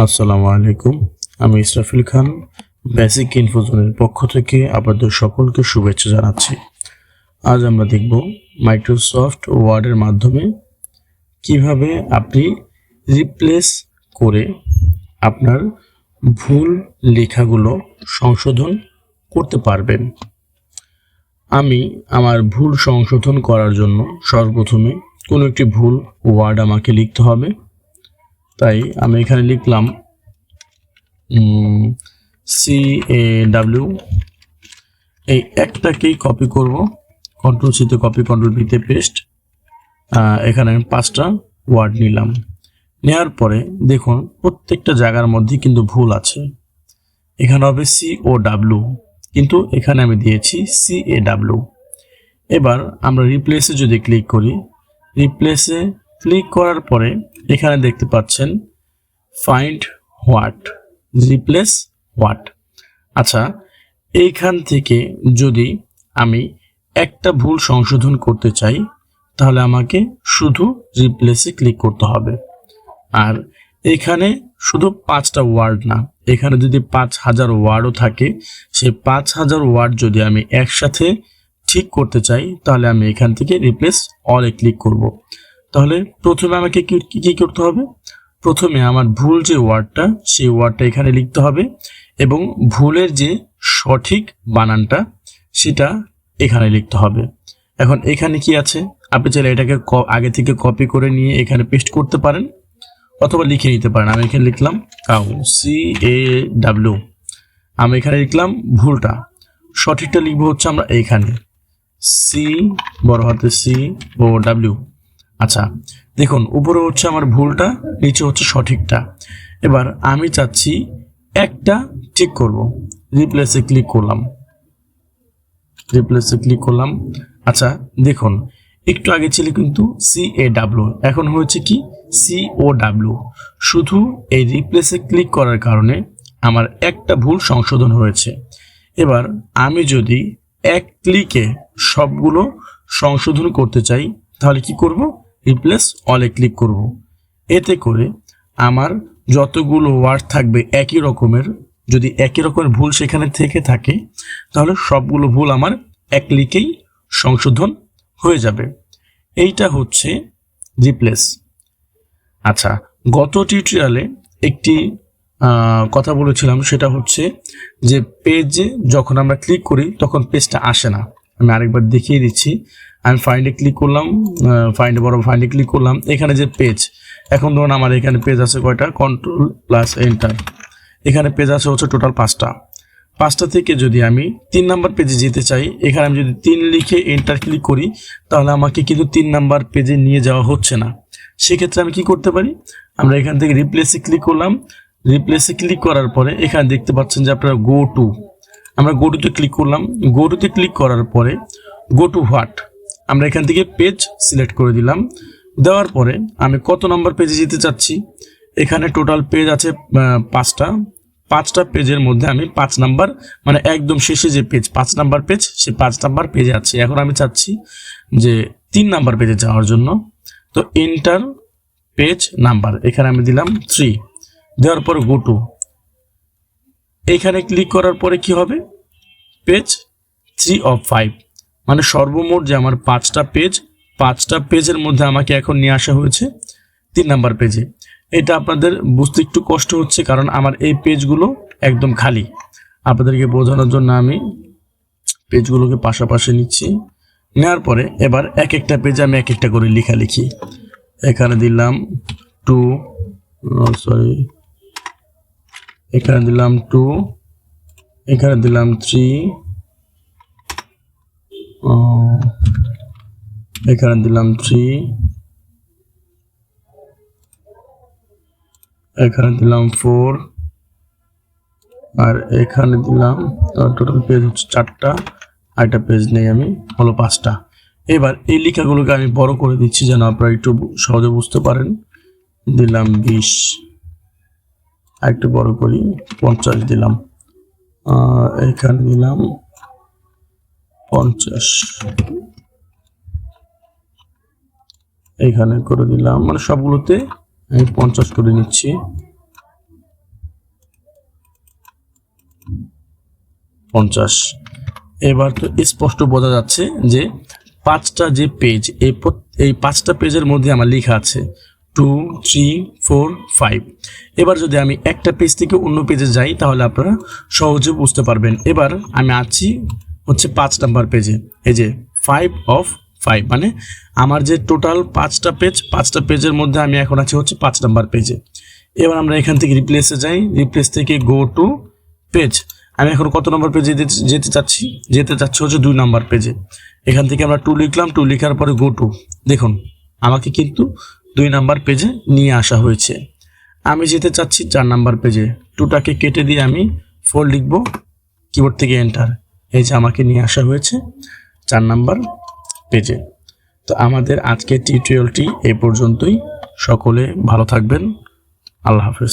আসসালামু আলাইকুম। আমি ইসরাফিল খান বেসিক ইনফোজোনের পক্ষ থেকে আপনাদের সকলকে শুভেচ্ছা জানাচ্ছি। আজ আমরা দেখব মাইক্রোসফট ওয়ার্ডের মাধ্যমে কিভাবে আপনি রিপ্লেস করে আপনার ভুল লেখাগুলো সংশোধন করতে পারবেন। আমি আমার ভুল সংশোধন করার জন্য সর্বপ্রথমে কোনো একটি ভুল ওয়ার্ড আমাকে লিখতে হবে। তাই আমি এখানে লিখলাম CAW। এই একটাকেই কপি করব, কন্ট্রোল সিতে কপি, কন্ট্রোল ভিতে পেস্ট। এখানে আমি 5টা ওয়ার্ড নিলাম। নেওয়ার পরে দেখুন প্রত্যেকটা জায়গার মধ্যে কিন্তু ভুল আছে। এখানে হবে COW, কিন্তু এখানে আমি দিয়েছি CAW। এবার আমরা রিপ্লেসে যদি ক্লিক করি, রিপ্লেসে ক্লিক করার পরে এখানে দেখতে পাচ্ছেন ফাইন্ড হোয়াট, রিপ্লেস হোয়াট। আচ্ছা, এইখান থেকে যদি আমি একটা ভুল সংশোধন করতে চাই তাহলে আমাকে শুধু রিপ্লেসে ক্লিক করতে হবে। আর এখানে শুধু 5টা ওয়ার্ড না, এখানে যদি 5000 ওয়ার্ডও থাকে, সেই 5000 ওয়ার্ড যদি আমি একসাথে ঠিক করতে চাই তাহলে আমি এখান থেকে রিপ্লেস অলে ক্লিক করব। তাহলে প্রথমে আমাকে কি করতে হবে? প্রথমে আমার ভুল যে ওয়ার্ডটা, সেই ওয়ার্ডটা এখানে লিখতে হবে এবং ভুলের যে সঠিক বানানটা সেটা এখানে লিখতে হবে। এখন এখানে কি আছে, আপনি চাইলে এটাকে আগে থেকে কপি করে নিয়ে এখানে পেস্ট করতে পারেন অথবা লিখে নিতে পারেন। আমি এখানে লিখলাম কাউ, CAW। আমি এখানে লিখলাম ভুলটা, সঠিকটা লিখবো হচ্ছে আমরা এইখানে C, বড় হাতে COW। আচ্ছা, দেখুন উপরে হচ্ছে আমার ভুলটা, নিচে হচ্ছে সঠিকটা। এবার আমি চাচ্ছি একটা ঠিক করব, রিপ্লেসে ক্লিক করলাম, রিপ্লেসে ক্লিক করলাম। আচ্ছা দেখুন, একটু আগে ছিল কিন্তু CAW, এখন হয়েছে কি COW। শুধু এই রিপ্লেসে ক্লিক করার কারণে আমার একটা ভুল সংশোধন হয়েছে। এবার আমি যদি এক ক্লিকে সবগুলো সংশোধন করতে চাই তাহলে কি করব? রিপ্লেস অলে ক্লিক করব। এতে করে আমার যতগুলো ওয়ার্ড থাকবে একই রকমের, যদি একই রকমের ভুল সেখানে থেকে থাকে তাহলে সবগুলো ভুল আমার এক ক্লিকেই সংশোধন হয়ে যাবে। এইটা হচ্ছে রিপ্লেস। আচ্ছা, গত টিউটোরিয়ালে একটি কথা বলেছিলাম, সেটা হচ্ছে যে পেজে যখন আমরা ক্লিক করি তখন পেজটা আসে না। আমি আরেকবার দেখিয়ে দিচ্ছি। আমি ফাইন্ডে ক্লিক করলাম, ফাইন্ডে ক্লিক করলাম। এখানে যে পেজ, এখন ধরুন আমার এখানে পেজ আছে কয়টা, কন্ট্রোল প্লাস এন্টার। এখানে পেজ আছে হচ্ছে টোটাল 5টা থেকে যদি আমি 3 নাম্বার পেজে যেতে চাই, এখানে আমি যদি 3 লিখে এন্টার ক্লিক করি তাহলে আমাকে কিন্তু 3 নাম্বার পেজে নিয়ে যাওয়া হচ্ছে না। সেক্ষেত্রে আমি কি করতে পারি, আমরা এখান থেকে রিপ্লেসে ক্লিক করলাম। রিপ্লেসে ক্লিক করার পরে এখানে দেখতে পাচ্ছেন যে আপনারা গো টু, আমরা গো টুতে ক্লিক করলাম। গো টুতে ক্লিক করার পরে গো টু হোয়াট, আমরা এখান থেকে পেজ সিলেক্ট করে দিলাম। দেওয়ার পরে আমি কত নাম্বার পেজে যেতে চাচ্ছি, এখানে টোটাল পেজ আছে 5টা পেজের মধ্যে আমি 5 নাম্বার, মানে একদম শেষে যে পেজ 5 নাম্বার পেজ, সে 5 নাম্বার পেজে আছে। এখন আমি চাচ্ছি যে 3 নাম্বার পেজে যাওয়ার জন্য, তো এন্টার পেজ নাম্বার, এখানে আমি দিলাম 3। দেওয়ার পরে গো টু, এখানে ক্লিক করার পরে কি হবে, পেজ 3 of 5, মানে সর্বমোট যে আমার 5টা পেজের মধ্যে আমাকে এখন নিয়ে আসা হয়েছে 3 নাম্বার পেজে। এটা আপনাদের বুঝতে একটু কষ্ট হচ্ছে কারণ আমার এই পেজগুলো একদম খালি। আপনাদেরকে বোঝানোর জন্য আমি পেজগুলোকে পাশাপাশি নিচ্ছি। নেওয়ার পরে এবার এক একটা পেজে আমি এক একটা করে লেখালেখি। এখানে দিলাম 2, এখানে দিলাম 2, এখানে দিলাম 3, এখানে দিলাম 3, এখানে দিলাম 4, আর এখানে দিলাম, টোটাল পেজ হচ্ছে 4টা, আর একটা পেজ নেই আমি, হলো 5টা। এবার এই লেখাগুলোকে আমি বড় করে দিচ্ছি যেন আপনারা একটু সহজে বুঝতে পারেন। দিলাম 20, আর একটু বড় করি 50 দিলাম, এখানে দিলাম 50, এখানে করে দিলাম, মানে সবগুলোতে আমি 50 করে নিচ্ছি। 50। এবার তো স্পষ্ট বোঝা যাচ্ছে যে 5টা যে পেজ, এই 5টা পেজের মধ্যে আমার লেখা আছে 2 3 4 5। এবার যদি আমি একটা পেজ থেকে অন্য পেজে যাই তাহলে আপনারা সহজে বুঝতে পারবেন। এবার আমি আছি হচ্ছে 5 নাম্বার পেজে, এই যে 5 অফ 5, মানে আমার যে টোটাল 5টা পেজের মধ্যে আমি এখন আছি হচ্ছে 5 নাম্বার পেজে। এবার আমরা এখান থেকে রিপ্লেসে যাই, রিপ্লেস থেকে গো টু পেজ। আমি এখন কত নম্বর পেজে যেতে চাচ্ছি হচ্ছে 2 নাম্বার পেজে। এখান থেকে আমরা 2 লিখলাম, 2 লেখার পরে গো টু। দেখুন আমাকে কিন্তু 2 নাম্বার পেজে নিয়ে আসা হয়েছে। আমি যেতে চাচ্ছি 4 নাম্বার পেজে, 2টাকে কেটে দিয়ে আমি 4 লিখব, কিবোর্ড থেকে এন্টার। এই যে আমাকে নিয়ে আসা হয়েছে 4 নাম্বার পেজে। তো আমাদের আজকের টিউটোরিয়ালটি এই পর্যন্তই। সকলে ভালো থাকবেন। আল্লাহ হাফেজ।